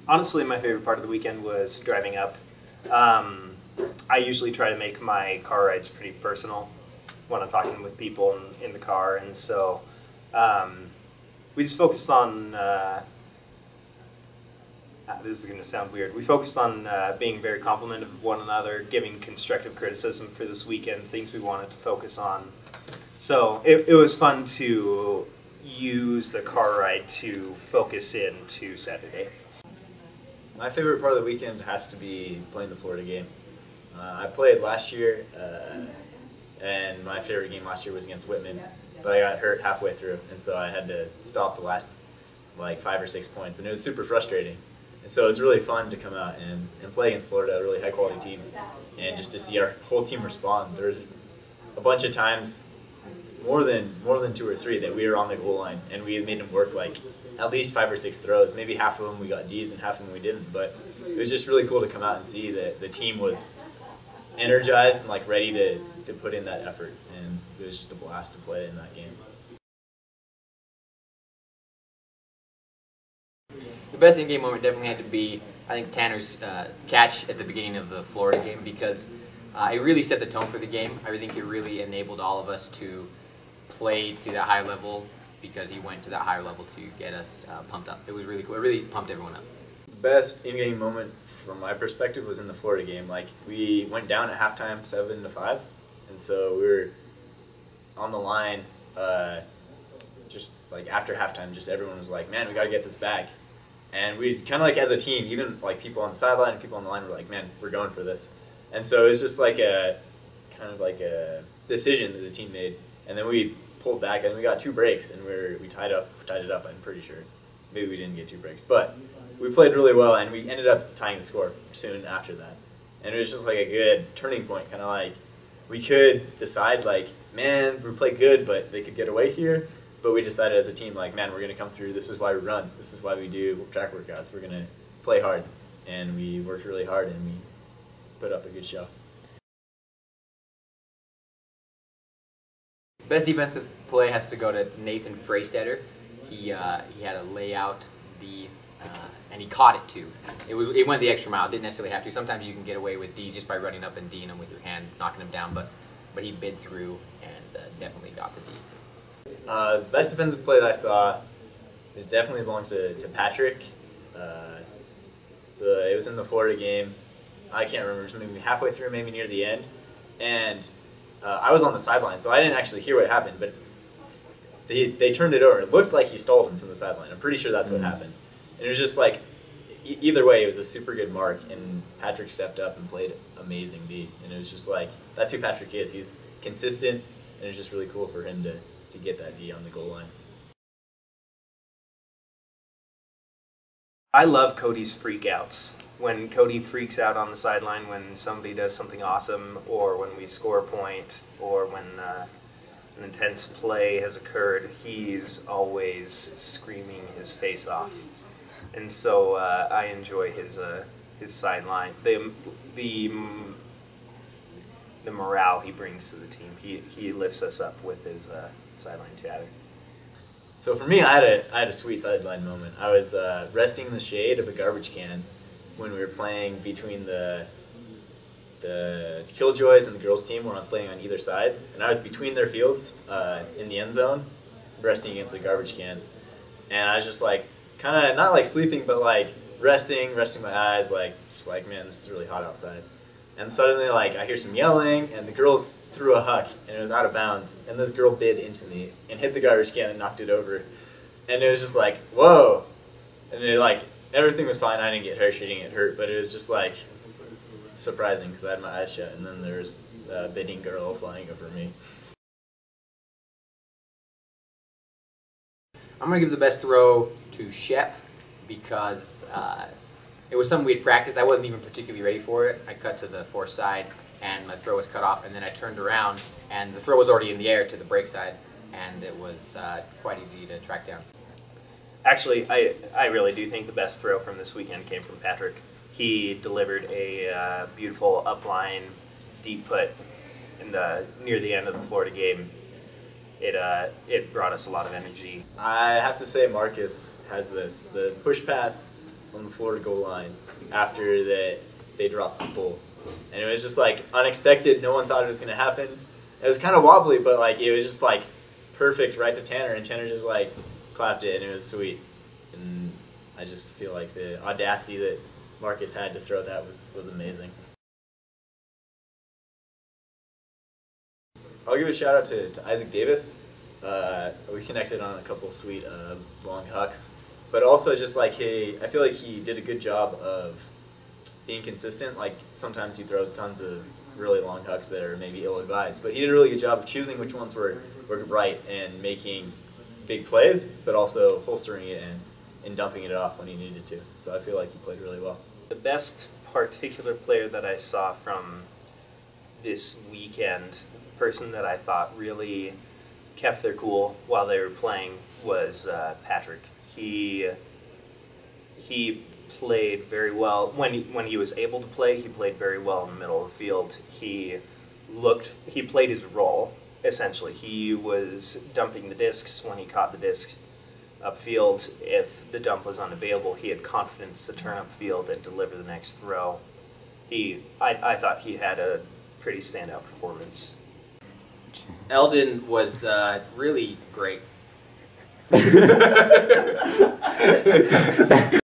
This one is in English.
Honestly, my favorite part of the weekend was driving up. I usually try to make my car rides pretty personal when I'm talking with people in the car, and so we just focused on, this is going to sound weird, we focused on being very complimentary of one another, giving constructive criticism for this weekend, things we wanted to focus on. So it was fun to use the car ride to focus in to Saturday. My favorite part of the weekend has to be playing the Florida game. I played last year, and my favorite game last year was against Whitman, but I got hurt halfway through, and so I had to stop the last like 5 or 6 points, and it was super frustrating. And so it was really fun to come out and play against Florida, a really high-quality team, and just to see our whole team respond. There was a bunch of times, more than 2 or 3, that we were on the goal line, and we made them work like at least 5 or 6 throws. Maybe half of them we got D's and half of them we didn't, but it was just really cool to come out and see that the team was energized and like ready to put in that effort, and it was just a blast to play in that game. The best in-game moment definitely had to be, I think, Tanner's catch at the beginning of the Florida game, because it really set the tone for the game. I think it really enabled all of us to play to that high level, because he went to that higher level to get us pumped up. It was really cool. It really pumped everyone up. The best in-game moment from my perspective was in the Florida game. Like, we went down at halftime 7-5, and so we were on the line just like after halftime. Just everyone was like, "Man, we got to get this back." And we kind of like as a team, even like people on the sideline and people on the line were like, "Man, we're going for this." And so it was just like a kind of like a decision that the team made, and then we pulled back and we got 2 breaks, and we tied it up. I'm pretty sure. Maybe we didn't get 2 breaks, but we played really well, and we ended up tying the score soon after that. And it was just like a good turning point, kind of like we could decide like, man, we played good, but they could get away here. But we decided as a team, like, man, we're going to come through. This is why we run. This is why we do track workouts. We're going to play hard. And we worked really hard, and we put up a good show. Best defensive play has to go to Nathan Freystetter. He had a layout, and he caught it too. It went the extra mile. Didn't necessarily have to. Sometimes you can get away with D's just by running up and D'ing them with your hand, knocking them down. But he bid through and definitely got the D. The best defensive play that I saw is definitely belongs to Patrick. It was in the Florida game. I can't remember. It was maybe halfway through, maybe near the end, and I was on the sideline, so I didn't actually hear what happened. But they turned it over. It looked like he stalled him from the sideline. I'm pretty sure that's what happened. And it was just like, either way, it was a super good mark, and Patrick stepped up and played amazing D. And it was just like, that's who Patrick is. He's consistent, and it's just really cool for him to get that D on the goal line. I love Cody's freakouts. When Cody freaks out on the sideline when somebody does something awesome, or when we score a point, or when an intense play has occurred, he's always screaming his face off. And so I enjoy his sideline. The morale he brings to the team. He lifts us up with his sideline chatter. So for me, I had a sweet sideline moment. I was resting in the shade of a garbage can when we were playing between the Killjoys and the girls team, where I'm playing on either side, and I was between their fields in the end zone, resting against the garbage can, and I was just like kind of not like sleeping, but like resting my eyes, like just like, man, this is really hot outside. And suddenly, like, I hear some yelling, and the girls threw a huck, and it was out of bounds. And this girl bid into me and hit the garbage can and knocked it over. And it was just like, whoa! And it, like, everything was fine. I didn't get hurt. She didn't get hurt. But it was just like surprising because I had my eyes shut, and then there's a bidding girl flying over me. I'm going to give the best throw to Shep, because it was something we had practiced. I wasn't even particularly ready for it. I cut to the fore side, and my throw was cut off, and then I turned around, and the throw was already in the air to the break side, and it was quite easy to track down. Actually, I really do think the best throw from this weekend came from Patrick. He delivered a beautiful upline deep put near the end of the Florida game. It brought us a lot of energy. I have to say Marcus has this. The push pass on the Florida goal line after they dropped the goal. And it was just like unexpected. No one thought it was going to happen. It was kind of wobbly, but like it was just like perfect right to Tanner, and Tanner just like clapped it, and it was sweet. And I just feel like the audacity that Marcus had to throw that was amazing. I'll give a shout out to Isaac Davis. We connected on a couple sweet long hucks, but also just like I feel like he did a good job of being consistent. Like sometimes he throws tons of really long hucks that are maybe ill-advised, but he did a really good job of choosing which ones were right and making big plays, but also holstering it and dumping it off when he needed to. So I feel like he played really well. The best particular player that I saw from this weekend, person that I thought really kept their cool while they were playing, was Patrick. He played very well when he was able to play. He played very well in the middle of the field. He played his role essentially. He was dumping the discs when he caught the disc upfield. If the dump was unavailable, he had confidence to turn upfield and deliver the next throw. I thought he had a pretty standout performance. Eldon was really great.